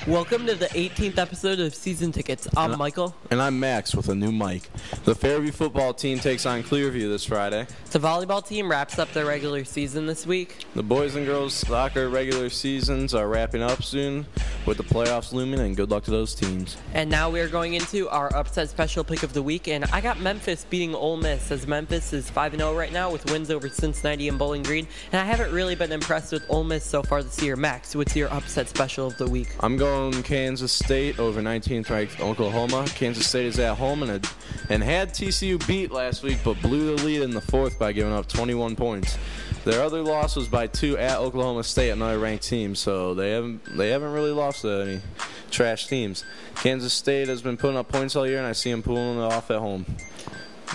Welcome to the 18th episode of Season Tickets. I'm Michael. And I'm Max with a new mic. The Fairview football team takes on Clearview this Friday. The volleyball team wraps up their regular season this week. The boys and girls soccer regular seasons are wrapping up soon with the playoffs looming, and good luck to those teams. And now we are going into our upset special pick of the week, and I got Memphis beating Ole Miss, as Memphis is 5-0 right now with wins over Cincinnati and Bowling Green, and I haven't really been impressed with Ole Miss so far this year. Max, what's your upset special of the week? I'm going Kansas State over 19th ranked Oklahoma. Kansas State is at home and had TCU beat last week, but blew the lead in the fourth by giving up 21 points. Their other loss was by 2 at Oklahoma State, another ranked team, so they haven't really lost to any trash teams. Kansas State has been putting up points all year, and I see them pulling it off at home.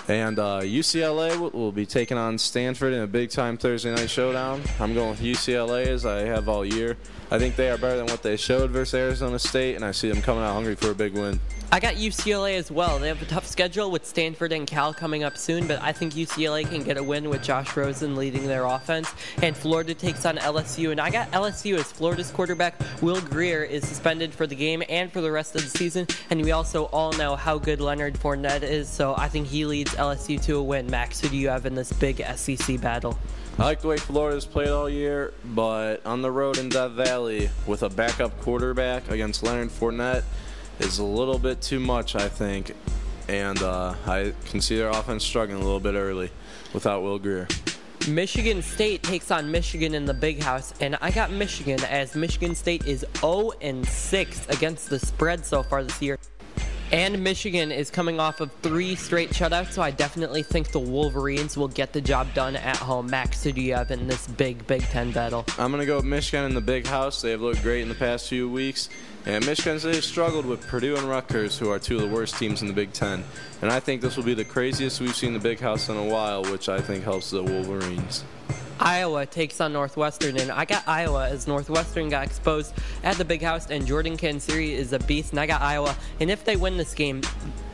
And UCLA will be taking on Stanford in a big-time Thursday night showdown. I'm going with UCLA as I have all year. I think they are better than what they showed versus Arizona State, and I see them coming out hungry for a big win. I got UCLA as well. They have a tough schedule with Stanford and Cal coming up soon, but I think UCLA can get a win with Josh Rosen leading their offense. And Florida takes on LSU, and I got LSU as Florida's quarterback Will Grier is suspended for the game and for the rest of the season, and we also all know how good Leonard Fournette is, so I think he leads LSU to a win. Max, who do you have in this big SEC battle? I like the way Florida's played all year, but on the road in Death Valley with a backup quarterback against Leonard Fournette is a little bit too much, I think, and I can see their offense struggling a little bit early without Will Grier. Michigan State takes on Michigan in the Big House, and I got Michigan as Michigan State is 0-6 against the spread so far this year. And Michigan is coming off of 3 straight shutouts, so I definitely think the Wolverines will get the job done at home. Max, who do you have in this big Big Ten battle? I'm going to go with Michigan in the Big House. They have looked great in the past few weeks. And Michigan State struggled with Purdue and Rutgers, who are 2 of the worst teams in the Big Ten. And I think this will be the craziest we've seen in the Big House in a while, which I think helps the Wolverines. Iowa takes on Northwestern, and I got Iowa as Northwestern got exposed at the Big House, and Jordan Kanseri is a beast, and I got Iowa. And if they win this game,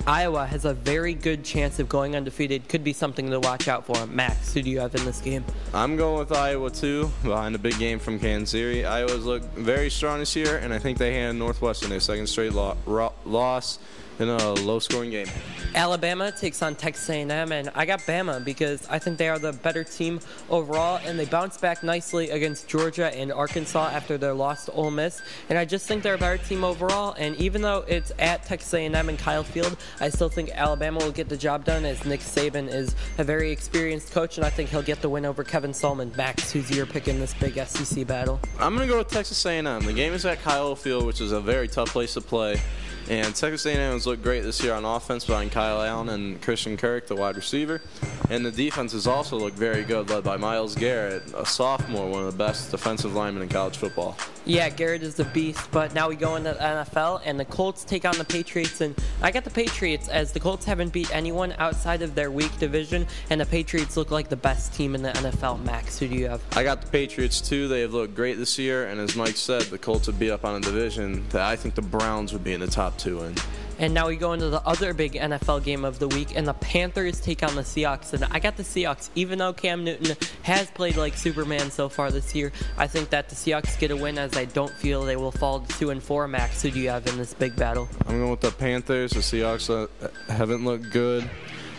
Iowa has a very good chance of going undefeated. Could be something to watch out for. Max, who do you have in this game? I'm going with Iowa, too, behind a big game from Kanseri. Iowa's looked very strong this year, and I think they hand Northwestern their second straight loss in a low-scoring game. Alabama takes on Texas A&M, and I got Bama because I think they are the better team overall, and they bounced back nicely against Georgia and Arkansas after their loss to Ole Miss, and I just think they're a better team overall, and even though it's at Texas A&M and Kyle Field, I still think Alabama will get the job done as Nick Saban is a very experienced coach, and I think he'll get the win over Kevin Solomon. Max, who's your pick in this big SEC battle? I'm going to go with Texas A&M. The game is at Kyle Field, which is a very tough place to play. And Texas A&M has looked great this year on offense behind Kyle Allen and Christian Kirk, the wide receiver. And the defense has also looked very good, led by Myles Garrett, a sophomore, one of the best defensive linemen in college football. Yeah, Garrett is the beast, but now we go into the NFL, and the Colts take on the Patriots, and I got the Patriots as the Colts haven't beat anyone outside of their weak division, and the Patriots look like the best team in the NFL. Max, who do you have? I got the Patriots, too. They have looked great this year, and as Mike said, the Colts would be up on a division that I think the Browns would be in the top 2 in. And now we go into the other big NFL game of the week, and the Panthers take on the Seahawks. And I got the Seahawks, even though Cam Newton has played like Superman so far this year. I think that the Seahawks get a win, as I don't feel they will fall to 2-4. Max, who do you have in this big battle? I'm going with the Panthers. The Seahawks haven't looked good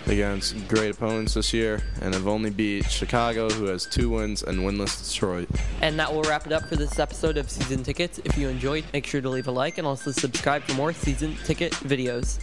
against great opponents this year and have only beat Chicago, who has 2 wins, and winless Detroit. And that will wrap it up for this episode of Season Tickets. If you enjoyed, make sure to leave a like and also subscribe for more Season Ticket videos.